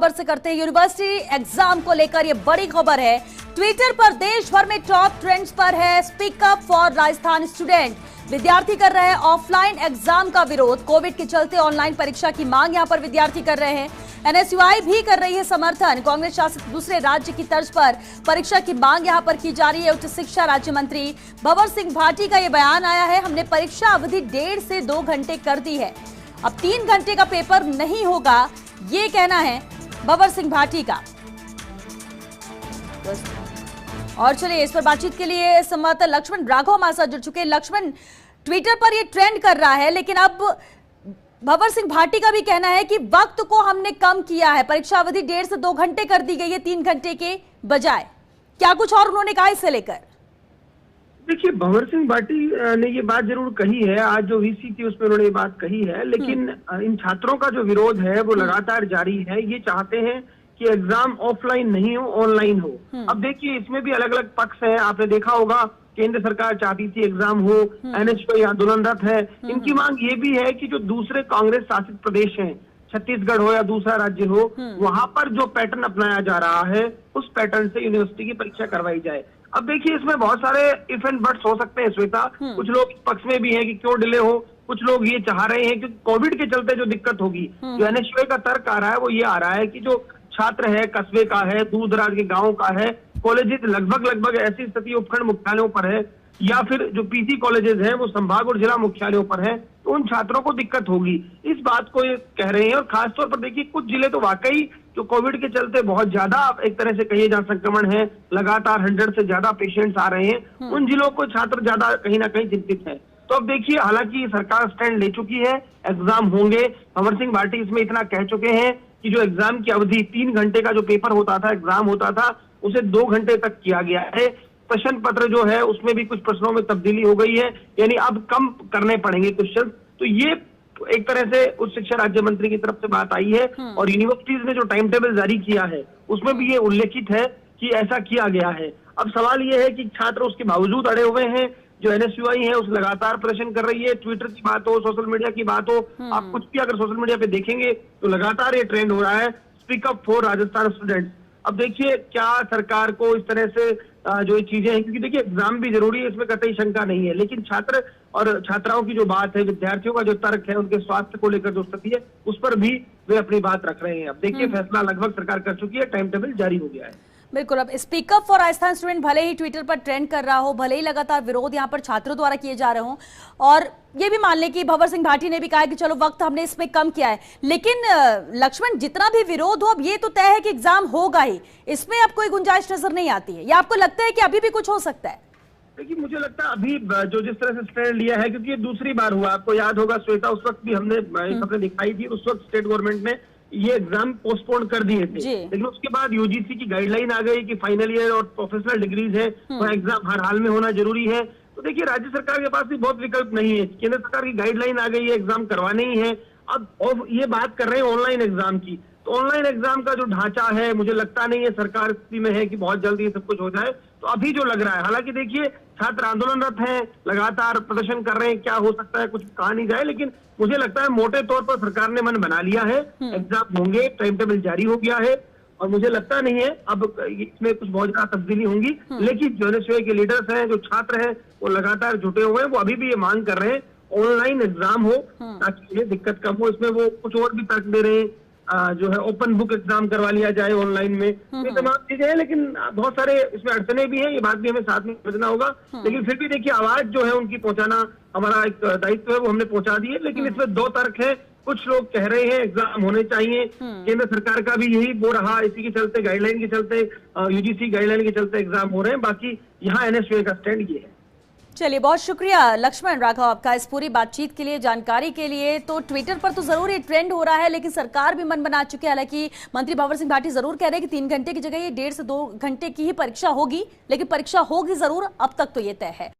खबर से करते हैं। यूनिवर्सिटी एग्जाम को लेकर यह बड़ी खबर है। ट्विटर पर देश भर में टॉप ट्रेंड्स पर है speak up for Rajasthan student. विद्यार्थी कर रहे हैं ऑफलाइन एग्जाम का विरोध। कोविड के चलते ऑनलाइन परीक्षा की मांग यहां पर विद्यार्थी कर रहे हैं। एनएसयूआई भी कर रही है समर्थन। कांग्रेस शासित दूसरे राज्य की तर्ज पर परीक्षा की मांग यहां पर की जा रही है। उच्च शिक्षा राज्य मंत्री भंवर सिंह भाटी का यह बयान आया है। हमने परीक्षा अवधि 1.5 से 2 घंटे कर दी है, अब 3 घंटे का पेपर नहीं होगा, ये कहना है भंवर सिंह भाटी का। और चलिए इस पर बातचीत के लिए संवाददाता लक्ष्मण राघव हमारे साथ जुड़ चुके हैं। लक्ष्मण, ट्विटर पर ये ट्रेंड कर रहा है, लेकिन अब भंवर सिंह भाटी का भी कहना है कि वक्त को हमने कम किया है, परीक्षा अवधि 1.5 से 2 घंटे कर दी गई है 3 घंटे के बजाय। क्या कुछ और उन्होंने कहा इससे लेकर? देखिए, भंवर सिंह भाटी ने ये बात जरूर कही है, आज जो वीसी थी उसमें उन्होंने ये बात कही है, लेकिन इन छात्रों का जो विरोध है वो लगातार जारी है। ये चाहते हैं कि एग्जाम ऑफलाइन नहीं हो, ऑनलाइन हो। अब देखिए, इसमें भी अलग अलग पक्ष हैं। आपने देखा होगा केंद्र सरकार चाहती थी एग्जाम हो, एनएसयूआई आंदोलनरत है। इनकी मांग ये भी है कि जो दूसरे कांग्रेस शासित प्रदेश हैं, छत्तीसगढ़ हो या दूसरा राज्य हो, वहां पर जो पैटर्न अपनाया जा रहा है उस पैटर्न से यूनिवर्सिटी की परीक्षा करवाई जाए। अब देखिए, इसमें बहुत सारे इफ एंड बट्स हो सकते हैं श्वेता। कुछ लोग इस पक्ष में भी हैं कि क्यों डिले हो, कुछ लोग ये चाह रहे हैं कि कोविड के चलते जो दिक्कत होगी, जो एनएसयूआई का तर्क आ रहा है वो ये आ रहा है कि जो छात्र है, कस्बे का है, दूर दराज के गाँव का है, कॉलेजेस लगभग ऐसी स्थिति उपखंड मुख्यालयों पर है, या फिर जो पीजी कॉलेजेस हैं वो संभाग और जिला मुख्यालयों पर हैं, तो उन छात्रों को दिक्कत होगी। इस बात को ये कह रहे हैं। और खासतौर पर देखिए, कुछ जिले तो वाकई जो कोविड के चलते बहुत ज्यादा एक तरह से कहिए जहां संक्रमण है, लगातार 100 से ज्यादा पेशेंट्स आ रहे हैं, उन जिलों को छात्र ज्यादा कहीं ना कहीं चिंतित है। तो अब देखिए, हालांकि सरकार स्टैंड ले चुकी है, एग्जाम होंगे। भंवर सिंह भाटी इसमें इतना कह चुके हैं कि जो एग्जाम की अवधि 3 घंटे का जो पेपर होता था, एग्जाम होता था, उसे 2 घंटे तक किया गया है। प्रश्न पत्र जो है उसमें भी कुछ प्रश्नों में तब्दीली हो गई है, यानी अब कम करने पड़ेंगे क्वेश्चन। तो ये एक तरह से उच्च शिक्षा राज्य मंत्री की तरफ से बात आई है। और यूनिवर्सिटीज ने जो टाइम टेबल जारी किया है उसमें भी ये उल्लेखित है कि ऐसा किया गया है। अब सवाल ये है कि छात्र उसके बावजूद अड़े हुए हैं। जो एनएसयूआई है उस लगातार प्रदर्शन कर रही है। ट्विटर की बात हो, सोशल मीडिया की बात हो, आप कुछ भी अगर सोशल मीडिया पे देखेंगे तो लगातार ये ट्रेंड हो रहा है, speak up for Rajasthan students. अब देखिए, क्या सरकार को इस तरह से जो ये चीजें हैं, क्योंकि देखिए एग्जाम भी जरूरी है, इसमें कतई शंका नहीं है, लेकिन छात्र और छात्राओं की जो बात है, विद्यार्थियों का जो तर्क है, उनके स्वास्थ्य को लेकर जो स्थिति है, उस पर भी वे अपनी बात रख रहे हैं। अब देखिए, फैसला लगभग सरकार कर चुकी है, टाइम टेबल जारी हो गया है। बिल्कुल। अब speak up for Rajasthan student भले ही ट्विटर पर ट्रेंड कर रहा हो, भले ही लगातार विरोध यहाँ पर छात्रों द्वारा किए जा रहे हो, और ये भी मान लें कि भंवर सिंह भाटी ने भी कहा कि चलो वक्त हमने इसमें कम किया है, लेकिन लक्ष्मण, जितना भी विरोध हो, अब ये तो तय है कि एग्जाम होगा ही, इसमें अब कोई गुंजाइश नजर नहीं आती है, या आपको लगता है कि अभी भी कुछ हो सकता है? देखिए, मुझे लगता है अभी जो जिस तरह से स्टैंड लिया है, क्योंकि ये दूसरी बार हुआ, आपको याद होगा श्वेता, उस वक्त भी हमने खबरें दिखाई थी, उस वक्त स्टेट गवर्नमेंट ने ये एग्जाम पोस्टपोन कर दिए थे, लेकिन उसके बाद यूजीसी की गाइडलाइन आ गई कि फाइनल ईयर और प्रोफेशनल डिग्रीज है तो एग्जाम हर हाल में होना जरूरी है। तो देखिए, राज्य सरकार के पास भी बहुत विकल्प नहीं है, केंद्र सरकार की गाइडलाइन आ गई है, एग्जाम करवाने ही है। अब और ये बात कर रहे हैं ऑनलाइन एग्जाम की, तो ऑनलाइन एग्जाम का जो ढांचा है, मुझे लगता नहीं है सरकार स्थिति में है कि बहुत जल्दी सब कुछ हो जाए। तो अभी जो लग रहा है, हालांकि देखिए छात्र आंदोलनरत हैं, लगातार प्रदर्शन कर रहे हैं, क्या हो सकता है कुछ कहा नहीं जाए, लेकिन मुझे लगता है मोटे तौर पर सरकार ने मन बना लिया है, एग्जाम होंगे, टाइम टेबल जारी हो गया है, और मुझे लगता नहीं है अब इसमें कुछ बहुत ज्यादा तब्दीली होंगी। लेकिन जो एनएसयूआई के लीडर्स हैं, जो छात्र हैं, वो लगातार जुटे हुए हैं, वो अभी भी ये मांग कर रहे हैं ऑनलाइन एग्जाम हो ताकि उन्हें दिक्कत कम हो। इसमें वो कुछ और भी तर्क दे रहे हैं, जो है ओपन बुक एग्जाम करवा लिया जाए ऑनलाइन में, ये तमाम चीजें हैं, लेकिन बहुत सारे इसमें अड़चने भी हैं, ये बात भी हमें साथ में समझना होगा। लेकिन फिर भी देखिए, आवाज जो है उनकी पहुंचाना हमारा एक दायित्व है, वो हमने पहुंचा दी है। लेकिन इसमें 2 तर्क है, कुछ लोग कह रहे हैं एग्जाम होने चाहिए, केंद्र सरकार का भी यही वो रहा, इसी के चलते, गाइडलाइन के चलते, यूजीसी गाइडलाइन के चलते एग्जाम हो रहे हैं। बाकी यहाँ एनएसयूआई का स्टैंड ये है। चलिए, बहुत शुक्रिया लक्ष्मण राघव आपका इस पूरी बातचीत के लिए, जानकारी के लिए। तो ट्विटर पर तो जरूर ये ट्रेंड हो रहा है, लेकिन सरकार भी मन बना चुकी है। हालांकि मंत्री भंवर सिंह भाटी जरूर कह रहे हैं कि 3 घंटे की जगह ये 1.5 से 2 घंटे की ही परीक्षा होगी, लेकिन परीक्षा होगी जरूर, अब तक तो ये तय है।